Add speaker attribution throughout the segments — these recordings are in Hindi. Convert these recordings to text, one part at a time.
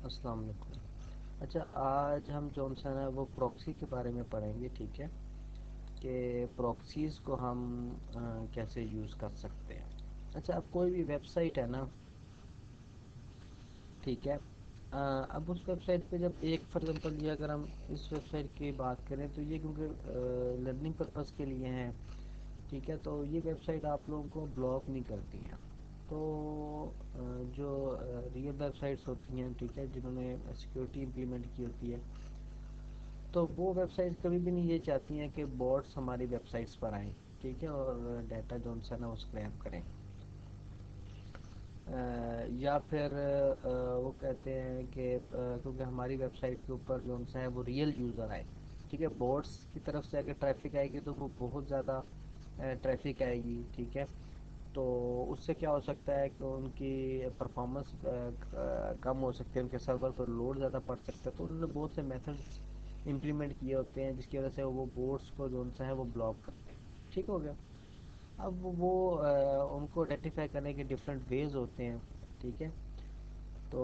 Speaker 1: अस्सलाम वालेकुम। अच्छा, आज हम जो सा है वो प्रॉक्सी के बारे में पढ़ेंगे, ठीक है, कि प्रॉक्सीज़ को हम कैसे यूज़ कर सकते हैं। अच्छा, अब कोई भी वेबसाइट है ना, ठीक है। अब उस वेबसाइट पे जब एक फॉर एग्जांपल ये अगर हम इस वेबसाइट की बात करें तो ये क्योंकि लर्निंग पर्पज़ के लिए हैं, ठीक है, तो ये वेबसाइट आप लोगों को ब्लॉक नहीं करती हैं। तो जो रियल वेबसाइट्स होती हैं, ठीक है, जिन्होंने सिक्योरिटी इम्प्लीमेंट की होती है, तो वो वेबसाइट्स कभी भी नहीं ये चाहती हैं कि बॉट्स हमारी वेबसाइट्स पर आएँ, ठीक है, और डाटा जो है ना वो स्क्रैप करें। या फिर वो कहते हैं कि क्योंकि हमारी वेबसाइट के ऊपर जो सा है वो रियल यूज़र आए, ठीक है, बोट्स की तरफ से अगर ट्रैफिक आएगी तो वो बहुत ज़्यादा ट्रैफिक आएगी, ठीक है। तो उससे क्या हो सकता है कि उनकी परफॉर्मेंस कम हो सकती है, उनके सर्वर पर लोड ज़्यादा पड़ सकता है। तो उन्होंने बहुत से मेथड्स इम्प्लीमेंट किए होते हैं जिसकी वजह से वो बोट्स को जो सा है वो ब्लॉक करते हैं, ठीक हो गया। अब वो उनको आइडेंटिफाई करने के डिफरेंट वेज होते हैं, ठीक है। तो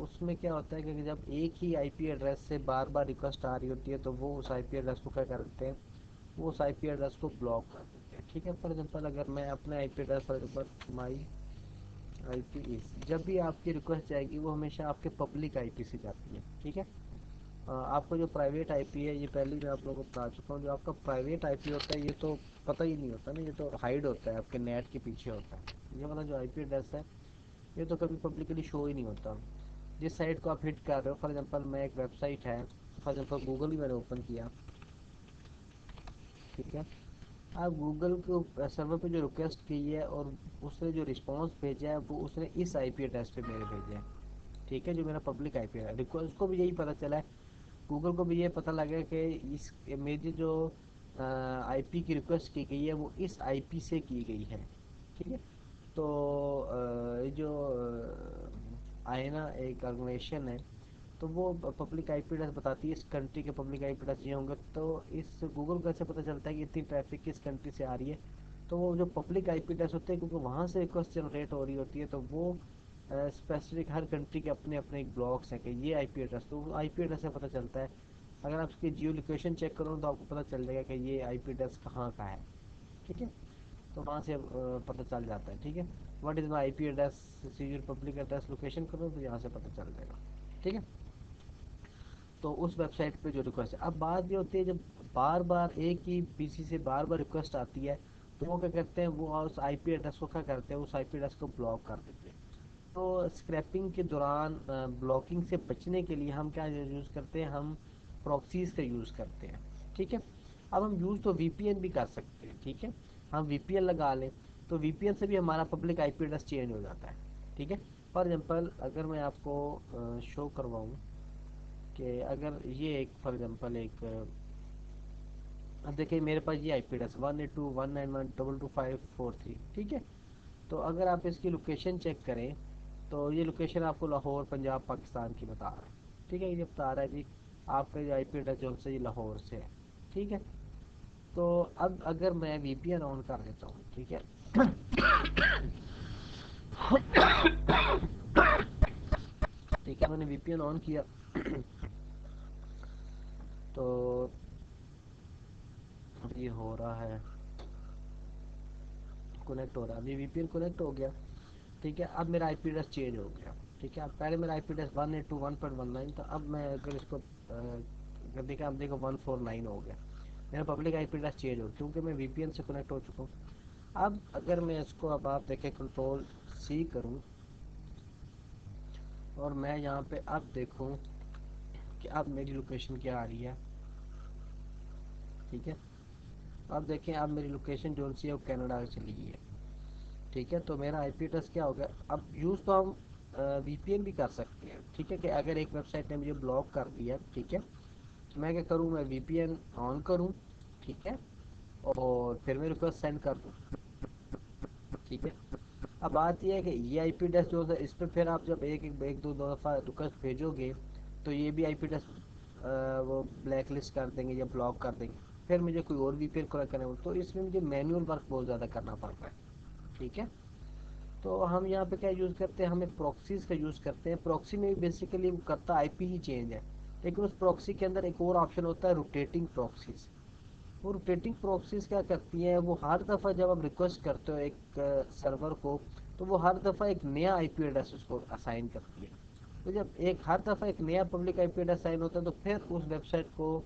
Speaker 1: उसमें क्या होता है कि जब एक ही आईपी एड्रेस से बार बार रिक्वेस्ट आ रही होती है तो वो उस आईपी एड्रेस को क्या करते हैं, वो उस आईपी एड्रेस को ब्लॉक कर देते हैं, ठीक है। फॉर एग्जांपल अगर मैं अपने IP address for example my IP इस, जब भी आपकी रिक्वेस्ट जाएगी वो हमेशा आपके पब्लिक आईपी से जाती है, ठीक है। आपको जो प्राइवेट आईपी है, ये पहले मैं आप लोगों को बता चुका हूँ, जो आपका प्राइवेट आईपी होता है ये तो पता ही नहीं होता ना, ये तो हाइड होता है, आपके नेट के पीछे होता है। ये वाला जो आईपी एड्रेस है ये तो कभी पब्लिकली शो ही नहीं होता। जिस साइट को आप हिट कर रहे हो, फॉर एग्जांपल मैं एक वेबसाइट है, फॉर एग्जांपल गूगल ही मैंने ओपन किया, ठीक है। आप गूगल के सर्वर पे जो रिक्वेस्ट की है और उसने जो रिस्पांस भेजा है वो उसने इस आईपी एड्रेस पे मेरे भेजा है, ठीक है, जो मेरा पब्लिक आईपी है। रिक्वेस्ट उसको भी यही पता चला है, गूगल को भी ये पता लगा कि इस मेरी जो आईपी की रिक्वेस्ट की गई है वो इस आईपी से की गई है, ठीक है। तो ये जो है ना एक ऑर्गेनाइजेशन है, तो वो पब्लिक आईपी एड्रेस बताती है इस कंट्री के पब्लिक आईपी एड्रेस ये होंगे। तो इस गूगल को ऐसे पता चलता है कि इतनी ट्रैफिक किस कंट्री से आ रही है। तो वो जो पब्लिक आईपी एड्रेस होते हैं क्योंकि वहाँ से रिक्वेस्ट जनरेट हो रही होती है, तो वो स्पेसिफिक हर कंट्री के अपने अपने एक ब्लॉक्स हैं कि ये आईपी एड्रेस, तो आईपी एड्रेस से पता चलता है। अगर आप इसकी जियो लोकेशन चेक करो तो आपको पता चल जाएगा कि ये आईपी एड्रेस कहाँ का है, ठीक है। तो वहाँ से पता चल जाता है, ठीक है। What is my IP address, your public address location करो तो यहाँ से पता चल जाएगा, ठीक है। तो उस वेबसाइट पे जो रिक्वेस्ट है, अब बात ये होती है जब बार बार एक ही पीसी से बार बार रिक्वेस्ट आती है तो वो क्या करते हैं, वो उस आईपी एड्रेस को क्या करते हैं, उस आईपी एड्रेस को ब्लॉक कर देते हैं। तो स्क्रैपिंग के दौरान ब्लॉकिंग से बचने के लिए हम क्या यूज़ करते हैं, हम प्रॉक्सीज का यूज़ करते हैं, ठीक है। अब हम यूज़ तो वीपीएन भी कर सकते हैं, ठीक है। हम वीपीएन लगा लें तो वीपीएन से भी हमारा पब्लिक आईपी एड्रेस चेंज हो जाता है, ठीक है। फॉर एग्जांपल अगर मैं आपको शो करवाऊँ कि अगर ये एक फॉर एग्जांपल एक अब देखिए मेरे पास ये आईपी एड्रेस 182.191.22.543, ठीक है। तो अगर आप इसकी लोकेशन चेक करें तो ये लोकेशन आपको लाहौर पंजाब पाकिस्तान की बता रहा है, ठीक है। ये बता रहा है जी आपका जो आईपी एड्रेस जो है ये लाहौर से है, ठीक है। तो अब अगर मैं वीपीएन ऑन कर देता हूँ, ठीक है, ठीक है, मैंने वीपीएन ऑन किया तो अब ये हो रहा है, कनेक्ट हो रहा है, अभी वीपीएन कनेक्ट हो गया, ठीक है। अब मेरा आईपी एड्रेस चेंज हो गया, ठीक है। अब पहले मेरा आईपी एड्रेस 182.1.19 था, अब मैं अगर इसको अगर देखा, अब देखो 149 हो गया। मेरा पब्लिक आईपी एड्रेस चेंज हो क्योंकि मैं वीपीएन से कनेक्ट हो चुका हूँ। अब अगर मैं इसको अब आप देखें कंट्रोल सी करूँ और मैं यहाँ पे अब देखूँ कि अब मेरी लोकेशन क्या आ रही है, ठीक है। अब देखें अब मेरी लोकेशन जो सी है वो कनाडा से चली गई है, ठीक है। तो मेरा आईपी एड्रेस क्या हो गया, अब यूज़ तो हम वीपीएन भी कर सकते हैं, ठीक है, कि अगर एक वेबसाइट ने मुझे ब्लॉक कर दिया, ठीक है, तो मैं क्या करूँ, मैं वीपीएन ऑन करूँ, ठीक है, और फिर मैं रिक्वेस्ट सेंड कर दूँ, ठीक है। अब बात यह है कि ये आईपी एड्रेस जो है इस पर फिर आप जब एक दो दफ़ा रिक्वेस्ट भेजोगे तो ये भी आईपी एड्रेस वो ब्लैक लिस्ट कर देंगे या ब्लॉक कर देंगे, फिर मुझे कोई और वीपीएन कनेक्ट करना होगा, तो इसमें मुझे मैनुअल वर्क बहुत ज़्यादा करना पड़ता है, ठीक है। तो हम यहाँ पे क्या यूज़ करते हैं, हमें प्रॉक्सीज का यूज़ करते हैं। प्रॉक्सी में बेसिकली वो करता आईपी ही चेंज है, लेकिन उस प्रॉक्सी के अंदर एक और ऑप्शन होता है रोटेटिंग प्रॉक्सीज। वो रोटेटिंग प्रॉक्सीज क्या करती हैं, वो हर दफ़ा जब आप रिक्वेस्ट करते हो एक सर्वर को, तो वो हर दफ़ा एक नया आईपी एड्रेस उसको असाइन करती है। तो जब एक हर दफ़ा एक नया पब्लिक आईपी एड्रेस असाइन होता है, तो फिर उस वेबसाइट को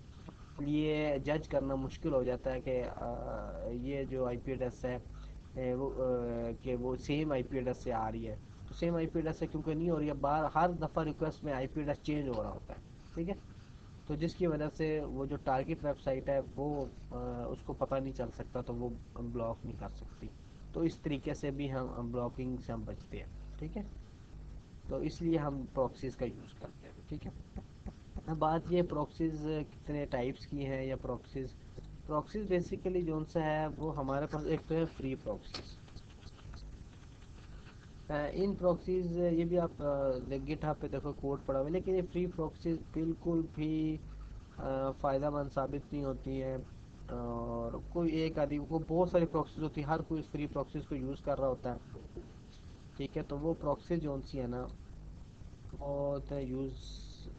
Speaker 1: लिए जज करना मुश्किल हो जाता है कि ये जो आईपी एड्रेस है कि वो सेम आईपी एड्रेस से आ रही है। तो सेम आईपी एड्रेस से क्योंकि नहीं हो रही है, बार हर दफ़ा रिक्वेस्ट में आईपी एड्रेस चेंज हो रहा होता है। ठीक है, तो जिसकी वजह से वो जो टारगेट वेबसाइट है वो उसको पता नहीं चल सकता, तो वो ब्लॉक नहीं कर सकती। तो इस तरीके से भी हम ब्लॉकिंग से हम बचते हैं। ठीक है, तो इसलिए हम प्रॉक्सीज का यूज़ करते हैं। ठीक है, अब बात ये प्रॉक्सीज कितने टाइप्स की हैं या प्रॉक्सीज। प्रॉक्सीज बेसिकली जो सा है वो हमारे पास एक तो है फ्री प्रॉक्सीज। इन प्रॉक्सीज ये भी आप गिटहब पे देखो कोड पड़ा हुआ है, लेकिन ये फ्री प्रॉक्सीज बिल्कुल भी फ़ायदेमंद साबित नहीं होती है। और कोई एक आदमी को बहुत सारी प्रॉक्सीज होती है, हर कोई फ्री प्रॉक्सीज को यूज़ कर रहा होता है। ठीक है, तो वो प्रॉक्सीज जो सी है ना, बहुत यूज़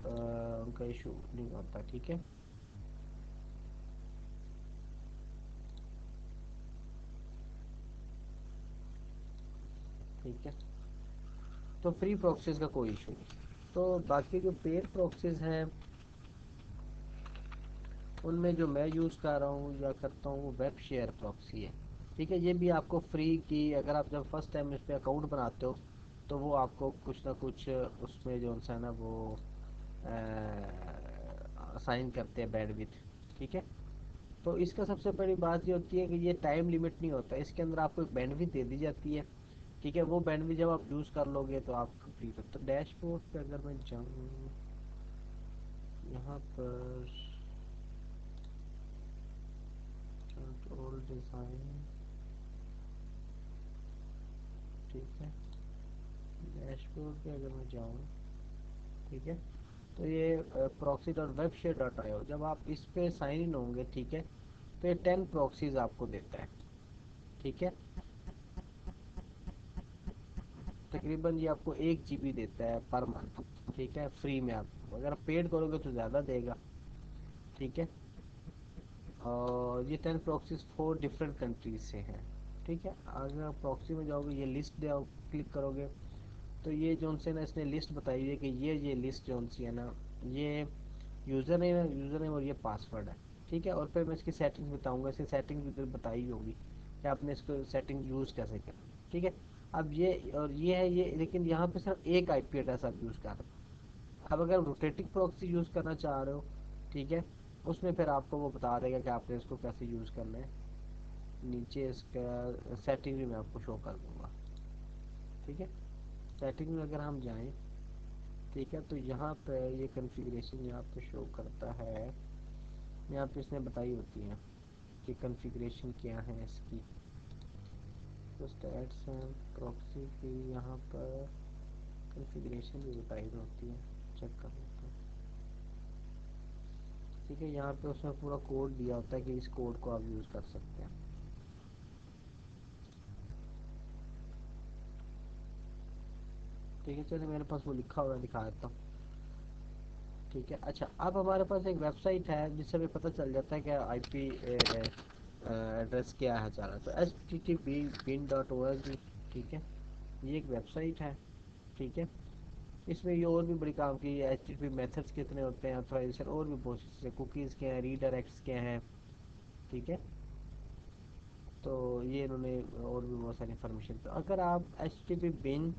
Speaker 1: उनका इशू नहीं होता। ठीक है, ठीक है, तो फ्री प्रॉक्सीज का कोई इशू नहीं। तो बाकी जो पेड प्रॉक्सीज हैं, उनमें जो मैं यूज़ कर रहा हूँ या करता हूँ वो वेब शेयर प्रॉक्सी है। ठीक है, ये भी आपको फ्री की, अगर आप जब फर्स्ट टाइम इस पर अकाउंट बनाते हो तो वो आपको कुछ ना कुछ उसमें जो है ना वो असाइन करते हैं बैंडविड्थ। ठीक है, तो इसका सबसे बड़ी बात ये होती है कि ये टाइम लिमिट नहीं होता, इसके अंदर आपको एक बैंडविड्थ दे दी जाती है। ठीक है, वो बैंडविड्थ जब आप यूज़ कर लोगे तो आप फ्री। तो डैशबोर्ड पे अगर मैं जाऊँ यहाँ पर, कंट्रोल डिज़ाइन, ठीक है, डैशबोर्ड पे अगर मैं जाऊँ, ठीक है, तो ये proxy dot web share dot I O, जब आप इस पे साइन इन होंगे, ठीक है, तो ये 10 प्रॉक्सीज आपको देता है। ठीक है, तकरीबन ये आपको 1 GB देता है पर मंथ। ठीक है, फ्री में। आप अगर आप पेड करोगे तो ज़्यादा देगा। ठीक है, और ये 10 प्रॉक्सीज 4 डिफरेंट कंट्रीज से हैं। ठीक है, अगर आप प्रॉक्सी में जाओगे, ये लिस्ट दे आप क्लिक करोगे, तो ये जो से ना इसने लिस्ट बताई है कि ये लिस्ट जो सी है ना, ये यूज़र नेम और ये पासवर्ड है। ठीक है, और फिर मैं इसकी सेटिंग्स बताऊंगा, इसकी सेटिंग भी तो बताई होगी कि आपने इसको सेटिंग यूज़ कैसे करनी है। ठीक है, अब ये और ये है ये, लेकिन यहाँ पे सिर्फ एक आईपी एड्रेस आप यूज़ कर रहे हो। अब अगर रोटेटिंग प्रॉक्सी यूज़ करना चाह रहे हो, ठीक है, उसमें फिर आपको वो बता देगा कि आपने इसको कैसे यूज़ करना है। नीचे इसका सेटिंग भी मैं आपको शो कर दूंगा। ठीक है, सेटिंग में अगर हम जाएं, ठीक है, तो यहाँ पे ये कॉन्फ़िगरेशन यहाँ पे शो करता है। यहाँ पे इसने बताई होती है कि कॉन्फ़िगरेशन क्या है इसकी। तो स्टैट्स हैं प्रॉक्सी की, यहाँ पर कॉन्फ़िगरेशन भी बताई होती है। चेक कर लेते हैं। ठीक है, यहाँ पे उसमें पूरा कोड दिया होता है कि इस कोड को आप यूज़ कर सकते हैं। ठीक है, चलिए मेरे पास वो लिखा हुआ है, दिखा देता हूँ। ठीक है, अच्छा, अब हमारे पास एक वेबसाइट है जिससे हमें पता चल जाता है कि आईपी एड्रेस क्या है सारा। तो http://bin.org, ठीक है, ये एक वेबसाइट है। ठीक है, इसमें ये और भी बड़ी काम की है, HTTP मेथड्स कितने होते हैं, ऑथराइजेशन और भी बहुत सी चीज़ें, कुकीज़ क्या हैं, रीडायरेक्ट्स क्या हैं। ठीक है, तो ये इन्होंने और भी बहुत सारी इन्फॉर्मेशन। तो अगर आप http://bin,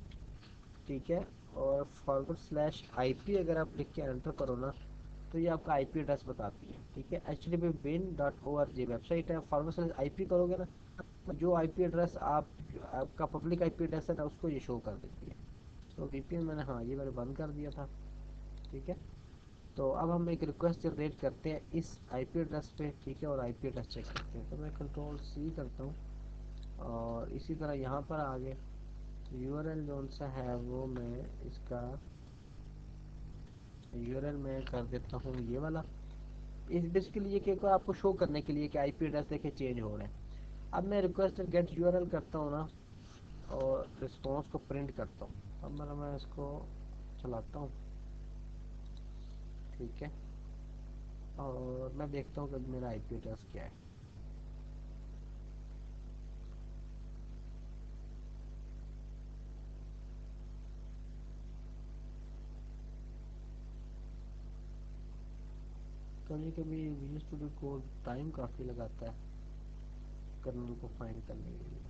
Speaker 1: ठीक है, और /IP अगर आप लिख के एंटर करो ना, तो ये आपका आईपी एड्रेस बताती है। ठीक है, http://bin.org वेबसाइट है। /IP करोगे ना, तो जो आईपी एड्रेस आपका पब्लिक आईपी एड्रेस है ना, उसको ये शो कर देती है। तो वीपीएन मैंने, हाँ, ये मैंने बंद कर दिया था। ठीक है, तो अब हम एक रिक्वेस्ट जनरेट करते हैं इस आईपी एड्रेस पे। ठीक है, और आईपी एड्रेस चेक करते हैं। तो मैं कंट्रोल C करता हूँ, और इसी तरह यहाँ पर आगे यूआरएल जो सा है वो मैं इसका यूआरएल में कर देता हूँ ये वाला। इस बेसिकली ये कि आपको शो करने के लिए कि आईपी एड्रेस देखे चेंज हो रहे हैं। अब मैं रिक्वेस्ट गेट यूआरएल करता हूँ ना, और रिस्पॉन्स को प्रिंट करता हूँ। अब मैं इसको चलाता हूँ, ठीक है, और मैं देखता हूँ कि मेरा आईपी एड्रेस क्या है। कभी कभी विजुअल स्टूडियो कोड टाइम काफ़ी लगाता है कर्नल को फाइंड करने के लिए।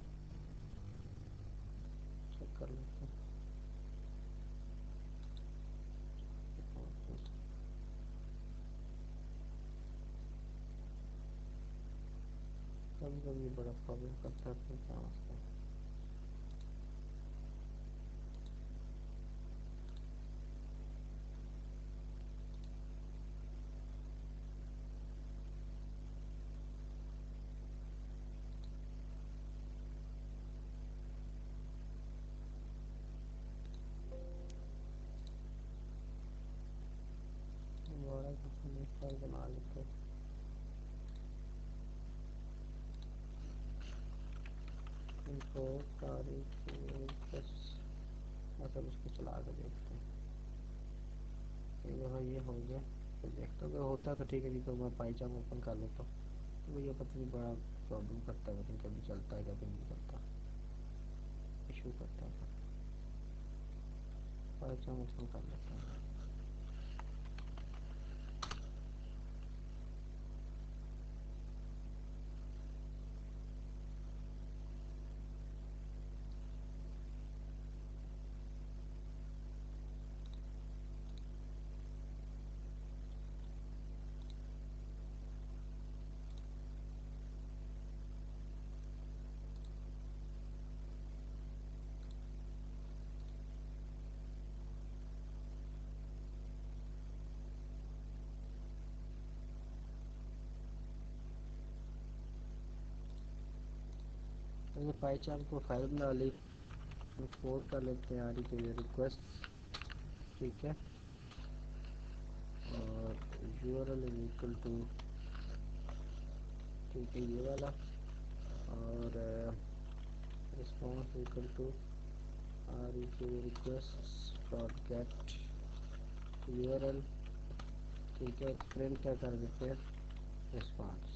Speaker 1: चेक कर लेते हैं। कभी कभी बड़ा प्रॉब्लम करता है, फिर क्या मसला है। दोबारा कुछ नहीं, फाइल बना लेते हैं। इम्पोर्ट तारीख बस, मतलब इसको चला के देखते हैं। ठीक है भाई, ये हो गया। फिर देखता हूँ, अगर होता है तो ठीक है, नहीं तो मैं पाइचाम ओपन कर लेता हूँ। तो भैया पता नहीं बड़ा प्रॉब्लम करता है, लेकिन कभी चलता है कभी नहीं चलता, इशू करता है। पाइचाम ओपन कर लेता हूँ। मैंने पाइचाम को फाइल बना ली, इंपोर्ट कर लेते हैं आरी के लिए रिक्वेस्ट, ठीक है, और यूआरएल इज इक्वल टू, ठीक है, ये वाला, और रिस्पॉन्स इक्वल टू आरी के रिक्वेस्ट डॉट गेट यूआरएल, ठीक है, प्रिंट क्या कर देते हैं, रिस्पॉन्स,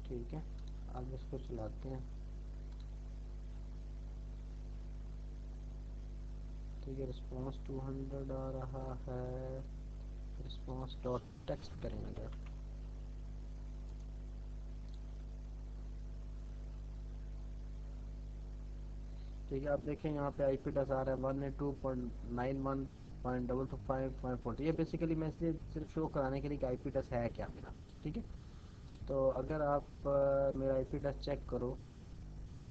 Speaker 1: ठीक है। अब इसको चलाते हैं, ठीक है, रिस्पॉन्स 200 आ रहा है। रिस्पॉन्स डॉट टेक्स्ट करेंगे, ठीक है। आप देखें यहाँ पे आई पी एड्रेस आ रहा है 192.91.225.40। ये बेसिकली मैं इसलिए सिर्फ शो कराने के लिए कि आई पी एड्रेस है क्या मेरा, ठीक है। तो अगर आप मेरा आई पी एड्रेस चेक करो,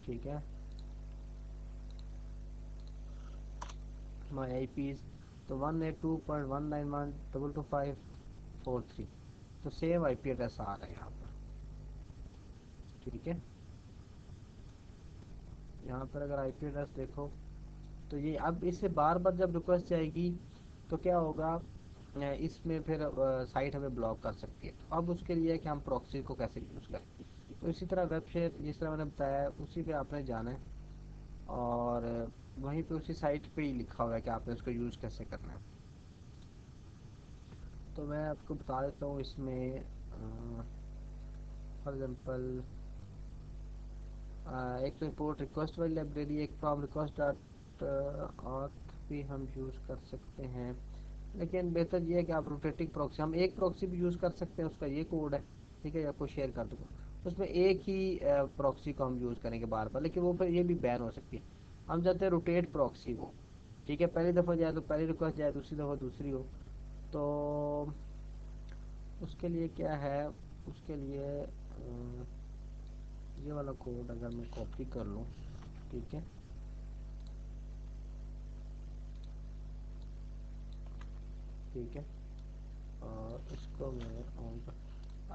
Speaker 1: ठीक है, माई आई पीज, तो 192.191.225.43, तो सेम आई पी एड्रेस आ रहा है यहाँ पर, ठीक है। यहाँ पर अगर आई पी एड्रेस देखो, तो ये अब इससे बार बार जब रिक्वेस्ट जाएगी तो क्या होगा, इसमें फिर साइट हमें ब्लॉक कर सकती है। तो अब उसके लिए कि हम प्रॉक्सी को कैसे यूज़ करें, तो इसी तरह वेब शेयर जिस तरह मैंने बताया उसी पे आपने जाना है, और वहीं पे उसी साइट पे ही लिखा हुआ है कि आपने उसको यूज़ कैसे करना है। तो मैं आपको बता देता हूँ इसमें, फॉर एग्जांपल एक तो इंपोर्ट रिक्वेस्ट वाली लाइब्रेरी, एक फ्रॉम रिक्वेस्ट डॉट ऑथ भी हम यूज़ कर सकते हैं, लेकिन बेहतर ये है कि आप रोटेटिंग प्रॉक्सी, हम एक प्रॉक्सी भी यूज़ कर सकते हैं, उसका ये कोड है, ठीक है, आपको शेयर कर दूँगा। उसमें एक ही प्रॉक्सी को हम यूज़ करेंगे बार बार, लेकिन वो फिर ये भी बैन हो सकती है। हम चाहते हैं रोटेट प्रॉक्सी हो, ठीक है, पहली दफ़ा जाए तो पहली रिक्वेस्ट जाए, दूसरी दफ़ा दूसरी हो। तो उसके लिए क्या है, उसके लिए ये वाला कोड अगर मैं कॉपी कर लूँ, ठीक है, ठीक है, और इसको मैं ऑन कर,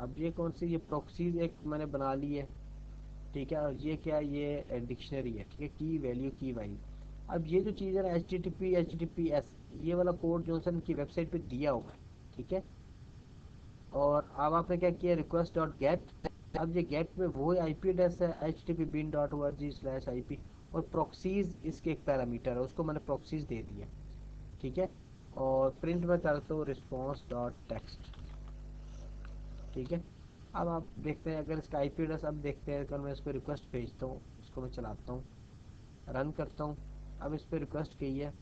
Speaker 1: अब ये कौन सी, ये प्रॉक्सीज एक मैंने बना ली है, ठीक है, और ये क्या, ये डिक्शनरी है, ठीक है, की वैल्यू की वैल्यू। अब ये जो चीज़ है ना, HTTP HTTPS, ये वाला कोड जो है इनकी वेबसाइट पे दिया हुआ है, ठीक है। और अब आपने क्या किया, रिक्वेस्ट डॉट गेट, अब ये गेट में वो आई पी एड्रेस है HTTP bin.org/IP, और प्रॉक्सीज इसके एक पैरामीटर है, उसको मैंने प्रॉक्सीज दे दिया। ठीक है, और प्रिंट में करता हूँ रिस्पॉन्स डॉट टेक्स्ट। ठीक है, अब आप देखते हैं अगर इसका आईपी एड्रेस, अब देखते हैं अगर मैं इस पर रिक्वेस्ट भेजता हूँ, इसको मैं चलाता हूँ, रन करता हूँ। अब इस पर रिक्वेस्ट की है।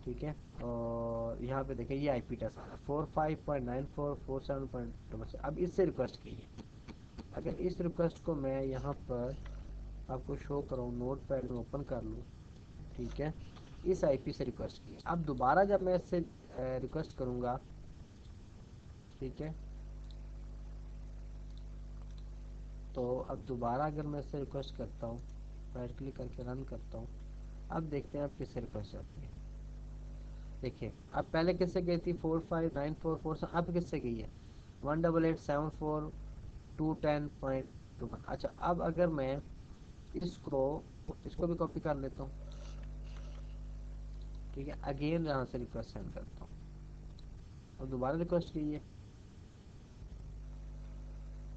Speaker 1: ठीक है, और यहाँ पे देखें ये आईपी एड्रेस 45.9447.2। अब इससे रिक्वेस्ट की है। अगर इस रिक्वेस्ट को मैं यहाँ पर आपको शो कराऊँ, नोट पैड में ओपन कर लूँ। ठीक है, इस आईपी से रिक्वेस्ट की। अब दोबारा जब मैं इससे रिक्वेस्ट करूँगा, ठीक है, तो अब दोबारा अगर मैं इससे रिक्वेस्ट करता हूँ, राइट क्लिक करके रन करता हूँ, अब देखते हैं अब किससे रिक्वेस्ट आती है। देखिए अब पहले किससे गई थी 459447, अब किससे गई है 18874.210.21। अच्छा, अब अगर मैं इसको इसको भी कॉपी कर लेता हूँ। ठीक है, अगेन यहाँ से रिक्वेस्ट सेंड करता हूँ, अब दोबारा रिक्वेस्ट की है।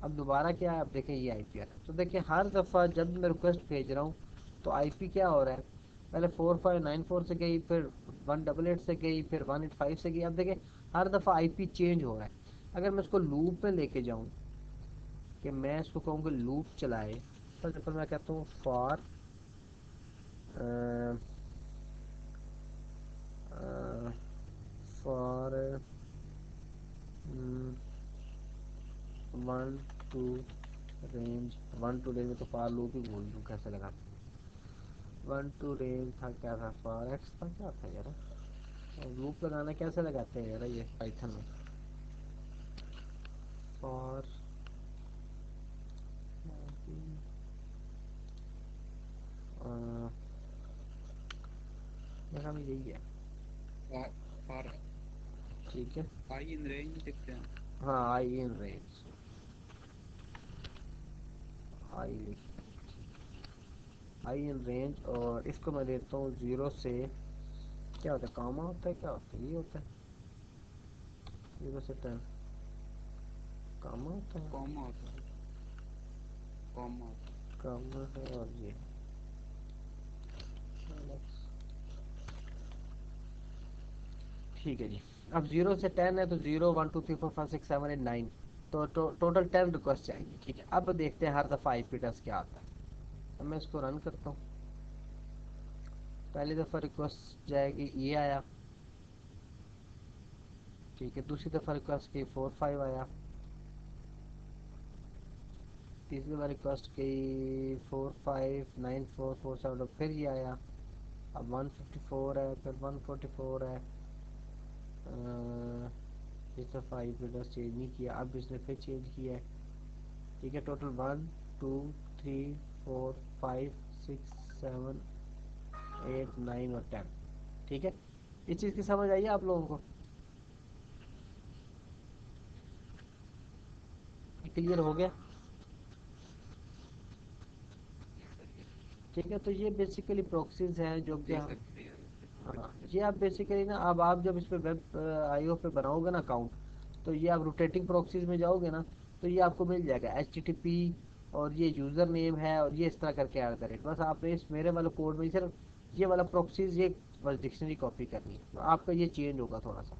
Speaker 1: अब दोबारा क्या है, अब देखें ये आईपी आ रहा है। तो देखिए हर दफ़ा जब मैं रिक्वेस्ट भेज रहा हूँ तो आईपी क्या हो रहा है, पहले 4594 से गई, फिर 188 से गई, फिर 185 से गई। अब देखिए हर दफ़ा आईपी चेंज हो रहा है। अगर मैं इसको लूप में लेके जाऊँ, कि मैं इसको कहूँगा लूप चलाए, फॉर एग्जाम्पल मैं कहता हूँ फॉर फॉर 1 to रेंज में, तो फॉर लूप ही बोल दूँ, कैसे लगा 1 to रेंज था, क्या था फॉर एक्स था, क्या था यार, और लूप लगाना कैसे लगाते हैं यार ये पाइथन में, फॉर मेरा भी यही है।
Speaker 2: फॉर
Speaker 1: ठीक है,
Speaker 2: आई इन रेंज लिखते हैं।
Speaker 1: हाँ आई in range, I I in range, और इसको मैं देता हूँ 0 से, क्या होता है कामा होता है, क्या होता है, ये होता है 0 से 10 कामा होता है,
Speaker 2: कॉमा होता है, कॉमा होता है।
Speaker 1: कामा है, और ये ठीक है जी। अब 0 से 10 है, तो 0 1 2 3 4 5 6 7 8 9, तो टोटल 10 रिक्वेस्ट आएंगी। ठीक है, अब देखते हैं हर दफ़ा आईपी एड्रेस क्या आता है। अब मैं इसको रन करता हूँ, पहली दफ़ा रिक्वेस्ट जाएगी, ये आया। ठीक है, दूसरी दफ़ा रिक्वेस्ट की 45 आया, तीसरी बार रिक्वेस्ट की 459447, फिर ये आया। अब 154 है, फिर 144 है। इस दफ़ा आई एड्रेस चेंज नहीं किया, अब इसने फिर चेंज किया है। ठीक है, टोटल 1 2 3 4 5 6 7 8 9 और 10। ठीक है, इस चीज़ की समझ आई है आप लोगों को, क्लियर हो गया। ठीक है, तो ये बेसिकली प्रॉक्सीज हैं जो कि
Speaker 2: जी
Speaker 1: हम,
Speaker 2: सर क्लियर।
Speaker 1: हाँ ये आप बेसिकली ना, अब आप जब इस पे वेब आईओ पे बनाओगे ना अकाउंट, तो ये आप रोटेटिंग प्रॉक्सीज में जाओगे ना, तो ये आपको मिल जाएगा HTTP, और ये यूज़र नेम है, और ये इस तरह करके @, बस आपने इस मेरे वाले कोड में सिर्फ ये वाला प्रॉक्सीज, ये बस डिक्शनरी कॉपी करनी है, तो आपका ये चेंज होगा थोड़ा सा।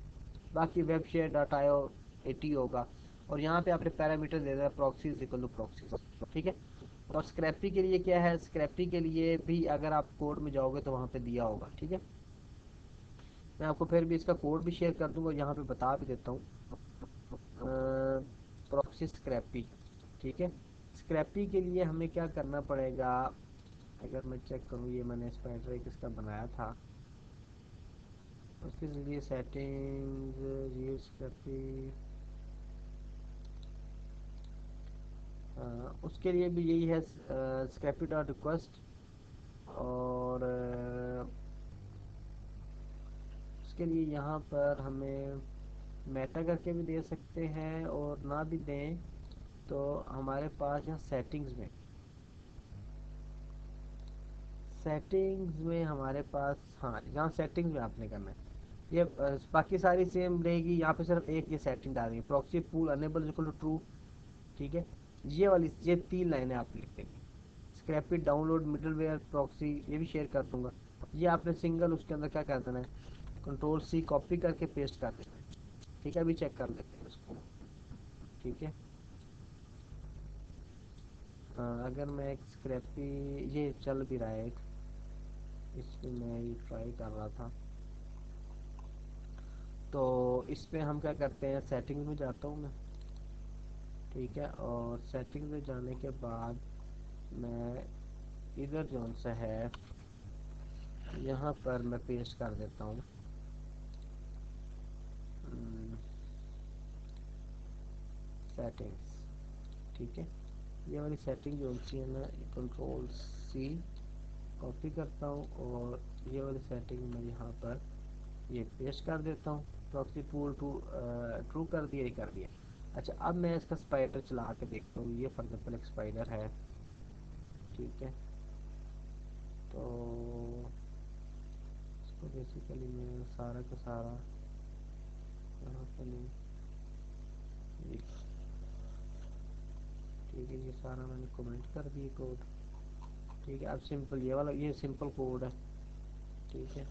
Speaker 1: बाकी वेब शेयर डाटा आयो 80 होगा, और यहाँ पे आपने पैरामीटर दे देना प्रॉक्सीज इक्वल टू प्रॉक्सीज। ठीक है, और स्क्रैपी के लिए क्या है, स्क्रैपी के लिए भी अगर आप कोड में जाओगे तो वहाँ पे दिया होगा। ठीक है, मैं आपको फिर भी इसका कोड भी शेयर कर दूंगा, यहाँ पे बता भी देता हूँ। प्रॉक्सी स्क्रैपी, ठीक है, स्क्रैपी के लिए हमें क्या करना पड़ेगा, अगर मैं चेक करूँ, ये मैंने स्पाइडर एक इसका बनाया था, उसके लिए सेटिंग्स, ये स्क्रैपी, उसके लिए भी यही है, स्क्रैपी डॉट रिक्वेस्ट, और उसके लिए यहाँ पर हमें मेटा करके भी दे सकते हैं, और ना भी दें तो हमारे पास यहाँ सेटिंग्स में हमारे पास, हाँ यहाँ सेटिंग्स में आपने करना है, ये बाकी सारी सेम रहेगी, यहाँ पे सिर्फ एक ये सेटिंग डालनी है, proxy pool enable equal to true. ठीक है, ये वाली ये 3 लाइनें आप लिख देंगे, स्क्रैपी डाउनलोड मिडलवेयर प्रॉक्सी ये भी शेयर कर दूंगा। ये आपने सिंगल उसके अंदर क्या कर देना है, कंट्रोल सी कॉपी करके पेस्ट कर देना है। ठीक है, अभी चेक कर लेते हैं इसको। ठीक है, अगर मैं एक स्क्रैपी, ये चल भी रहा है एक, इसमें मैं ये ट्राई कर रहा था। तो इस पे हम क्या करते हैं, सेटिंग में जाता हूँ मैं। ठीक है, और सेटिंग में जाने के बाद मैं इधर जो सा है यहाँ पर मैं पेस्ट कर देता हूँ। सेटिंग्स, ठीक है, ये वाली सेटिंग जो सी है मैं कंट्रोल सी कॉपी करता हूँ और ये वाली सेटिंग मैं यहाँ पर ये पेस्ट कर देता हूँ। प्रॉक्सी पूल टू ट्रू कर दिया, ये कर दिया। अच्छा, अब मैं इसका स्पाइडर चला के देखता हूँ। ये फॉर एग्जाम्पल एक स्पाइडर है। ठीक है, तो इसको बेसिकली मैं सारा का सारा यहाँ पर नहीं, ये ठीक है, ये सारा मैंने कमेंट कर दिए कोड। ठीक है, अब सिंपल ये वाला, ये सिंपल कोड है। ठीक है,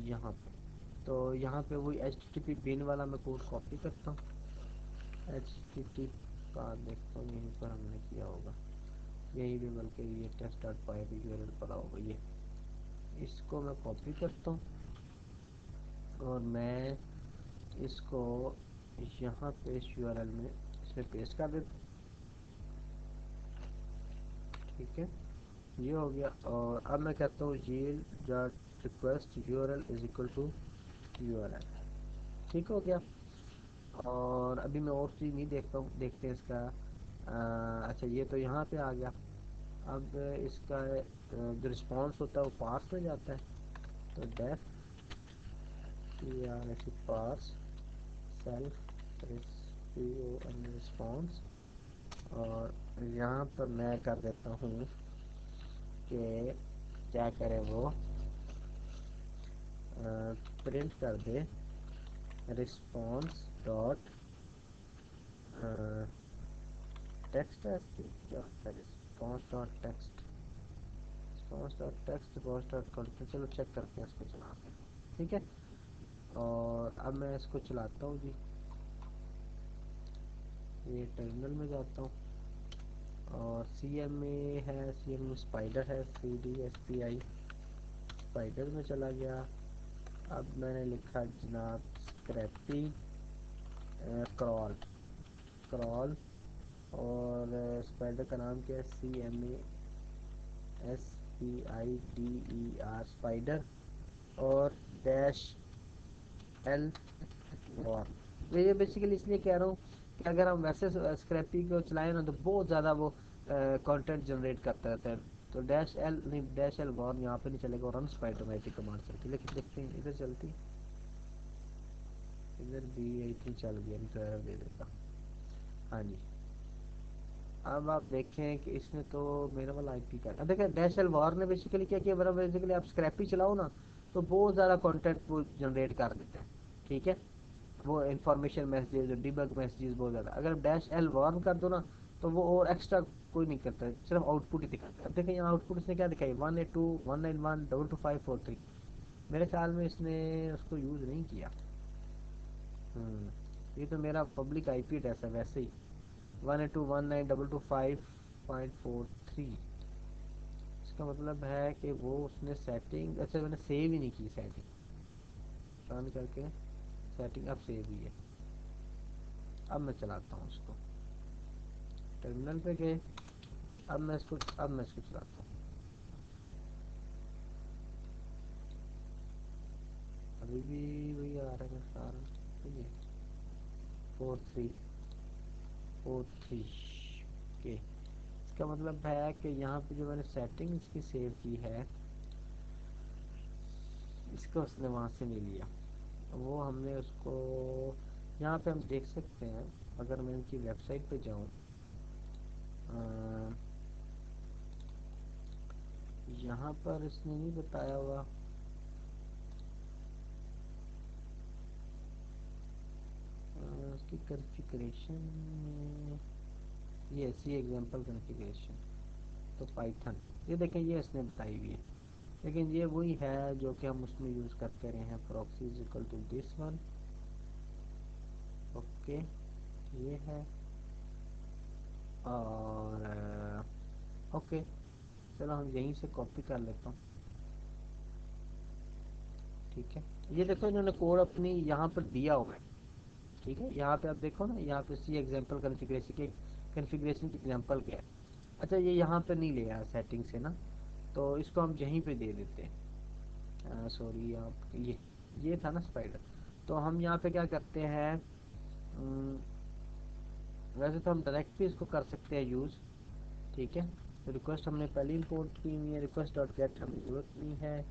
Speaker 1: यहाँ पे, तो यहाँ पे वही H T T P pin वाला मैं कोड कॉपी करता हूँ। एच टी टी का देखता हूँ, यहीं पर हमने किया होगा, यही भी, बल्कि ये टेस्ट डॉट पाई भी यूआरएल पड़ा होगा। ये इसको मैं कॉपी करता हूँ और मैं इसको यहाँ पे इस यूआरएल में इसमें पेस्ट कर देता हूँ। ठीक है, ये हो गया। और अब मैं कहता हूँ yield dot request URL is equal to URL. ठीक हो गया। और अभी मैं और चीज़ नहीं देखता हूँ, देखते हैं इसका। अच्छा, ये तो यहाँ पे आ गया। अब इसका जो रिस्पॉन्स होता है वो पार्स में जाता है। तो डेफ पार्स सेल्फ रिस्पॉन्स, और यहाँ पर मैं कर देता हूँ कि क्या करे वो, प्रिंट कर दे रिस्पॉन्स डॉट टेक्स्ट है, क्या होता है, response dot text, response dot text, response dot content. चलो चेक करते हैं इसको चला के। ठीक है, और अब मैं इसको चलाता हूँ जी। ये टर्मिनल में जाता हूँ और सी एम ए है, सी एम में स्पाइडर है, C D S P I, spider में चला गया। अब मैंने लिखा जनाब स्क्रैपी क्रॉल, क्रॉल, और स्पाइडर का नाम क्या है, C M A S P I D E R, spider, और डैश एल और। तो ये बेसिकली इसलिए कह रहा हूँ कि अगर हम वैसे स्क्रैपी को चलाएं ना तो बहुत ज़्यादा वो कंटेंट जनरेट करता रहता है। तो डैश एल नहीं, डैश एल वॉर यहाँ पे नहीं चलेगा, रन स्पाइडरमेटिक कमांड चलती है। लेकिन देखते हैं इधर चलती, इधर भी आई थिंक चल गया, नहीं तो एरर दे देता। हाँ जी, अब आप देखें कि इसने तो मेरा वाला आईपी कर, अब देखें डैश एल वॉर ने बेसिकली क्या किया, बराबर बेसिकली आप स्क्रैपी चलाओ ना तो बहुत ज़्यादा कंटेंट वो जनरेट कर देते हैं। ठीक है, वो इंफॉर्मेशन मैसेजेस, डिबग मैसेजेस बहुत ज़्यादा। अगर डैश एल वार्न कर दो ना तो वो और एक्स्ट्रा कोई नहीं करता है, सिर्फ आउटपुट ही दिखाता है। अब देखें यहाँ आउटपुट इसने क्या दिखाई, 182.191.22.543। मेरे ख्याल में इसने उसको यूज़ नहीं किया। ये तो मेरा पब्लिक आईपी एड्रेस है वैसे ही, 182.192.5.43। इसका मतलब है कि वो उसने सेटिंग, अच्छा मैंने सेव ही नहीं की सेटिंग, रन करके सेटिंग अब सेव ही है। अब मैं चलाता हूँ उसको, टर्मिनल पे गए। अब मैं इसको चलाता हूँ। अभी भी वही आ रहा है सारा, ठीक है, 4343 के। इसका मतलब है कि यहाँ पे जो मैंने सेटिंग इसकी सेव की है, इसको उसने वहाँ से नहीं लिया। वो हमने उसको, यहाँ पे हम देख सकते हैं, अगर मैं इनकी वेबसाइट पे जाऊँ, यहाँ पर इसने नहीं बताया हुआ। उसकी कॉन्फ़िगरेशन में ये सी एग्जाम्पल कॉन्फ़िगरेशन, तो पाइथन, ये देखें ये इसने बताई हुई है, लेकिन ये वही है जो कि हम उसमें यूज़ करते रहे हैं, proxy is equal to this one. Okay, ये है, और ओके, चलो हम यहीं से कॉपी कर लेता हूँ। ठीक है, ये देखो इन्होंने कोड अपनी यहाँ पर दिया हुआ है। ठीक है, यहाँ पे आप देखो ना, यहाँ पे सी एग्जाम्पल कॉन्फ़िगरेशन के, कॉन्फ़िगरेशन की एग्जाम्पल क्या है। अच्छा, ये यहाँ पे नहीं ले आया सेटिंग से ना, तो इसको हम यहीं पे दे देते हैं। सॉरी, आप ये था ना स्पाइडर, तो हम यहाँ पे क्या करते हैं, वैसे तो हम डायरेक्ट भी इसको कर सकते हैं यूज़। ठीक है, तो रिक्वेस्ट हमने पहले इंपोर्ट की हुई है, रिक्वेस्ट डॉट गेट हमें ज़रूरत नहीं है।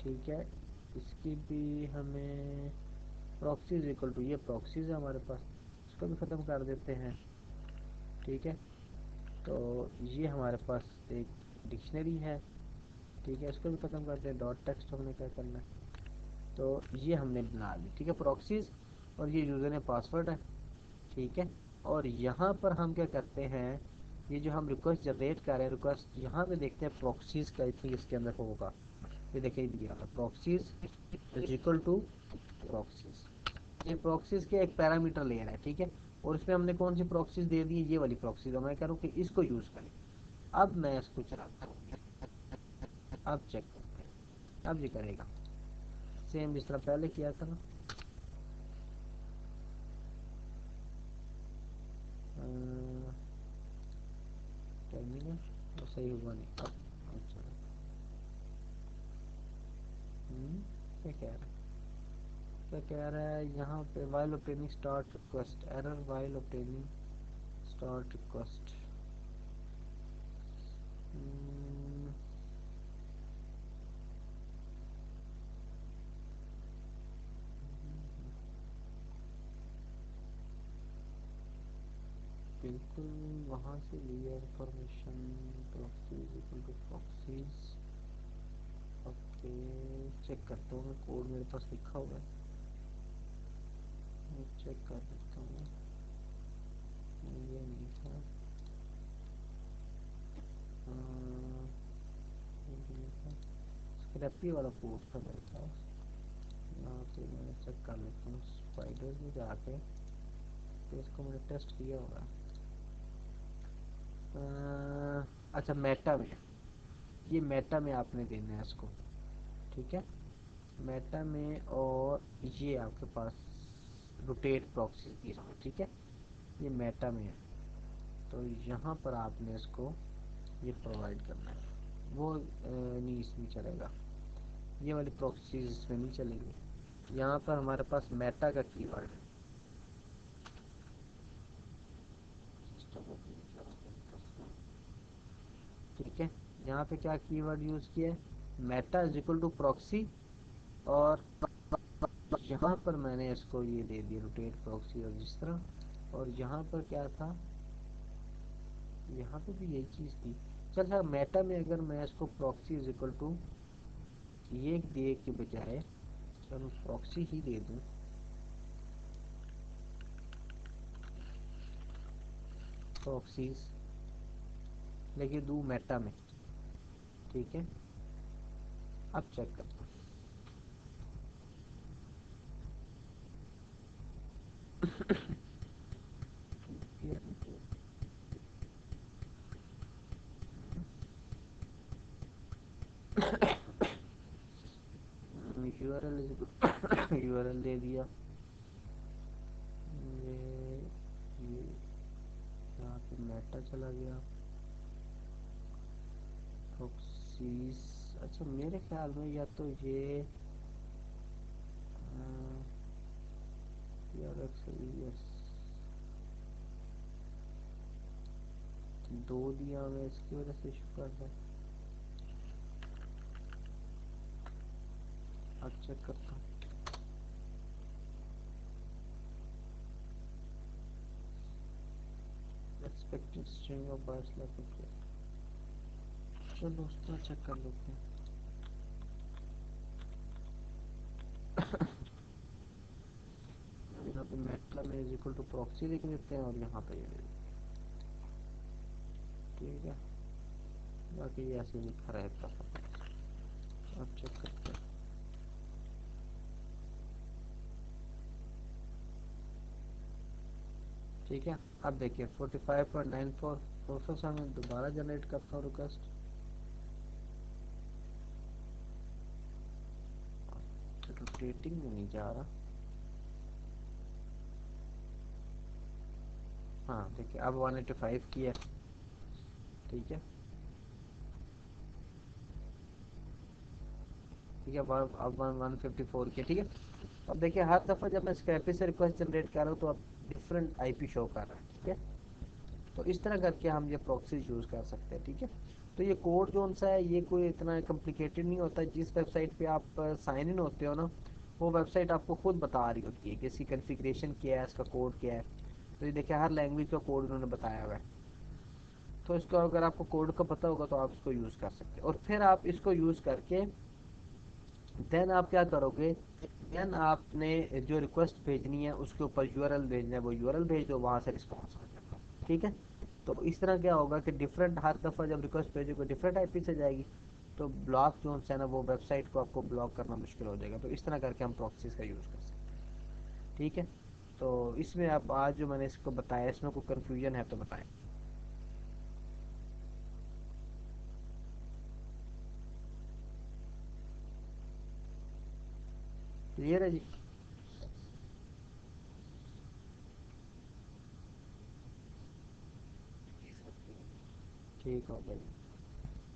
Speaker 1: ठीक है, इसकी भी हमें प्रॉक्सीज इक्वल टू, ये प्रॉक्सीज है हमारे पास, इसको भी ख़त्म कर देते हैं। ठीक है, तो ये हमारे पास एक डिक्शनरी है। ठीक है, इसको भी ख़त्म करते हैं। डॉट टेक्स्ट हमने क्या करना है, तो ये हमने बना ली। ठीक है, प्रॉक्सीज, और ये यूज़र ने पासवर्ड है। ठीक है, और यहाँ पर हम क्या करते हैं, ये जो हम रिक्वेस्ट जनरेट कर रहे हैं, रिक्वेस्ट यहाँ पे देखते हैं प्रॉक्सीज का, आई थिंक इसके अंदर होगा, ये देखिए दिया proxies is equal to proxies. ये प्रॉक्सीज के एक पैरामीटर ले रहा है। ठीक है, और इसमें हमने कौन सी प्रॉक्सीज दे दी है, ये वाली प्रॉक्सीज, और मैं कह रहा हूँ कि इसको यूज़ करें। अब मैं इसको चलाता हूँ, अब चेक करते हैं, अब ये करेगा सेम जिस तरह पहले किया था ना। टर्मिनल, और सही हुआ नहीं अब चलो। क्या कह रहा है, क्या कह रहा है यहाँ पे, while obtaining start request error, while obtaining start request. बिल्कुल वहाँ से लिया information, proxies equal to proxies. Okay, check करता हूँ मैं, कोड मेरे पास लिखा हुआ है, मैं चेक कर लेता हूँ। ये नहीं था, ये भी नहीं था, स्क्रैपी वाला कोड था मेरे पास। यहाँ पे मैं चेक कर लेता हूँ स्पाइडर में जाके, तो इसको मैंने टेस्ट किया हुआ है। अच्छा, मेटा में, ये मेटा में आपने देना है इसको। ठीक है, मेटा में, और ये आपके पास रोटेट प्रॉक्सी की इसमें। ठीक है, ये मेटा में है, तो यहाँ पर आपने इसको ये प्रोवाइड करना है। वो नहीं इसमें चलेगा, ये वाली प्रॉक्सीज इसमें नहीं चलेगी। यहाँ पर हमारे पास मेटा का कीवर्ड है। ठीक है, यहाँ पे क्या कीवर्ड यूज़ किया है, meta is equal to proxy, और यहाँ पर मैंने इसको ये दे दिया रोटेट प्रॉक्सी और जिस तरह, और यहाँ पर क्या था, यहाँ पे भी यही चीज़ थी। चल हाँ, मेटा में अगर मैं इसको प्रॉक्सी इज इक्वल टू ये दे के बजाय, चलो प्रॉक्सी ही दे दूँ, प्रॉक्सीज लेके दूँ मेटा में। ठीक है, अब चेक करता हूँ, यूआरएल यूआरएल दे दिया, ये यहाँ पे मेटा चला गया, प्रॉक्सीज। अच्छा, मेरे ख्याल में या तो ये यस, दो दिया हुआ है, इसकी वजह से इशू कर रहा है। अब चेक करता हूँ, expected string of bytes like, चलो उसका चेक कर लेते हैं। यहाँ पे मेटा में इज इक्वल टू प्रॉक्सी लिख देते हैं, और यहाँ पे ये दे देते हैं। ठीक है, बाकी ये ऐसे लिखा रहता है। अब चेक करते हैं। ठीक है, अब देखिए 45.94 प्रोसेस हमें दोबारा जनरेट करता हूँ रिक्वेस्ट। रेटिंग में नहीं जा रहा। हाँ देखिए अब 185 की है। ठीक है, ठीक है, अब 154 की है। ठीक है, अब देखिए हर दफ़ा जब मैं स्क्रैपी से रिक्वेस्ट जनरेट कर रहा हूँ तो अब डिफरेंट आईपी शो कर रहा है। ठीक है, तो इस तरह करके हम ये प्रॉक्सी यूज़ कर सकते हैं। ठीक है, तो ये कोड जो सा है ये कोई इतना कॉम्प्लिकेटेड नहीं होता। जिस वेबसाइट पे आप साइन इन होते हो ना, वो वेबसाइट आपको खुद बता रही होती है कि इसकी कॉन्फ़िगरेशन क्या है, इसका कोड क्या है। तो ये देखिए हर लैंग्वेज का कोड उन्होंने बताया हुआ है। तो इसको अगर आपको कोड का पता होगा तो आप इसको यूज़ कर सकते हैं। और फिर आप इसको यूज़ करके देन आप क्या करोगे, देन आपने जो रिक्वेस्ट भेजनी है उसके ऊपर यूआरएल भेजना है, वो यूआरएल भेज दो, वहाँ से रिस्पॉन्स आ जाएगा। ठीक है, तो इस तरह क्या होगा कि डिफरेंट हर दफ़ा जब रिक्वेस्ट भेजोगे डिफरेंट आईपी से जाएगी। तो ब्लॉक जो है ना वो वेबसाइट को आपको ब्लॉक करना मुश्किल हो जाएगा। तो इस तरह करके हम प्रॉक्सीज का यूज़ कर सकते हैं। ठीक है, तो इसमें आप आज जो मैंने इसको बताया इसमें कोई कन्फ्यूजन है तो बताएं। क्लियर है जी? ठीक हो गया जी।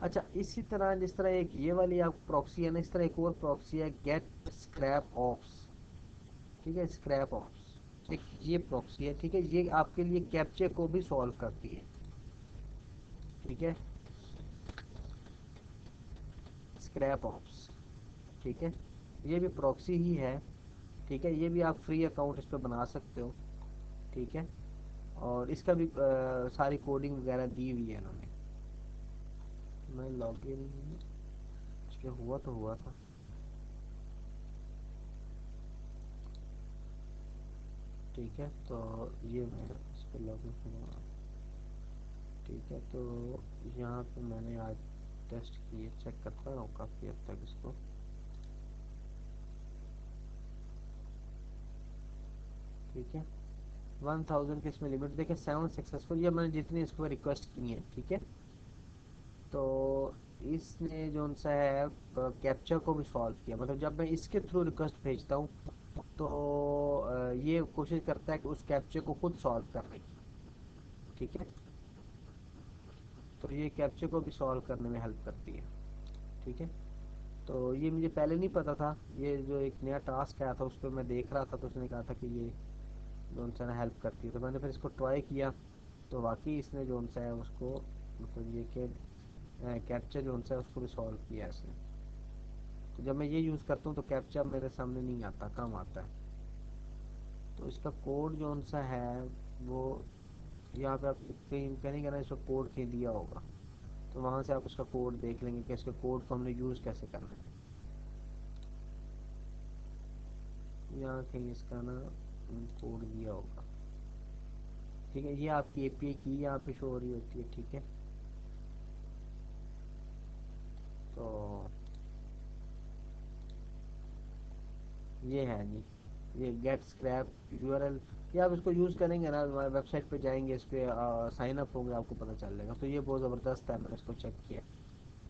Speaker 1: अच्छा, इसी तरह जिस तरह एक ये वाली आप प्रॉक्सी है ना, इस तरह एक और प्रॉक्सी है गेट स्क्रैप ऑप्स। ठीक है, स्क्रैप ऑप्स एक ये प्रॉक्सी है। ठीक है, ये आपके लिए कैप्चे को भी सॉल्व करती है। ठीक है, स्क्रैप ऑप्स। ठीक है, ये भी प्रॉक्सी ही है। ठीक है, ये भी आप फ्री अकाउंट इस पर बना सकते हो। ठीक है, और इसका भी सारी कोडिंग वगैरह दी हुई है इन्होंने। मैं लॉगिन इस पे हुआ तो हुआ था। ठीक है, तो ये मैं इस पर लॉगिन करूँगा। ठीक है, तो यहाँ पे मैंने आज टेस्ट किए, चेक करता हूँ काफ़ी हद तक इसको। ठीक है, 1000 के इसमें लिमिट देखे, 7 सक्सेसफुल, ये मैंने जितनी इसको रिक्वेस्ट की है। ठीक है, तो इसने जो सा है कैप्चर को भी सॉल्व किया। मतलब जब मैं इसके थ्रू रिक्वेस्ट भेजता हूँ तो ये कोशिश करता है कि उस कैप्चर को खुद सॉल्व करने की। ठीक है, तो ये कैप्चर को भी सॉल्व करने में हेल्प करती है। ठीक है, तो ये मुझे पहले नहीं पता था। ये जो एक नया टास्क आया था उस पर मैं देख रहा था, तो उसने कहा था कि ये जो सा हेल्प करती है। तो मैंने फिर इसको ट्राई किया, तो वाकई इसने जो सा है उसको, मतलब ये कि कैप्चर जो सा है उसको भी सॉल्व किया है इसने। तो जब मैं ये यूज़ करता हूँ तो कैप्चर मेरे सामने नहीं आता, कम आता है। तो इसका कोड जो सा है वो यहाँ पे आप कहीं करेंगे ना, इसका कोड कहीं दिया होगा, तो वहाँ से आप उसका कोड देख लेंगे कि इसके कोड को हमने यूज़ कैसे करना है। यहाँ कहीं इसका ना कोड दिया होगा। ठीक है, ये आपकी एपीआई की यहाँ पे शो हो रही होती है। ठीक है, तो ये है जी, ये गेट स्क्रैप यूआरएल। ये आप इसको यूज़ करेंगे ना, हमारे वेबसाइट पे जाएंगे, इस पे साइन अप होंगे, आपको पता चल जाएगा। तो ये बहुत ज़बरदस्त है, मैंने इसको चेक किया,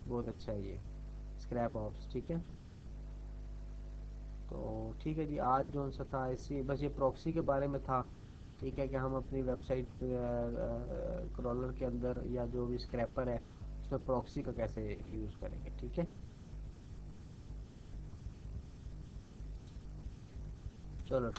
Speaker 1: बहुत अच्छा है ये स्क्रैप ऑप्स। ठीक है, तो ठीक है जी, आज जो सा था इसी बस ये प्रॉक्सी के बारे में था। ठीक है, कि हम अपनी वेबसाइट क्रॉलर के अंदर या जो भी स्क्रैपर है उसमें प्रॉक्सी का कैसे यूज़ करेंगे। ठीक है, चलो।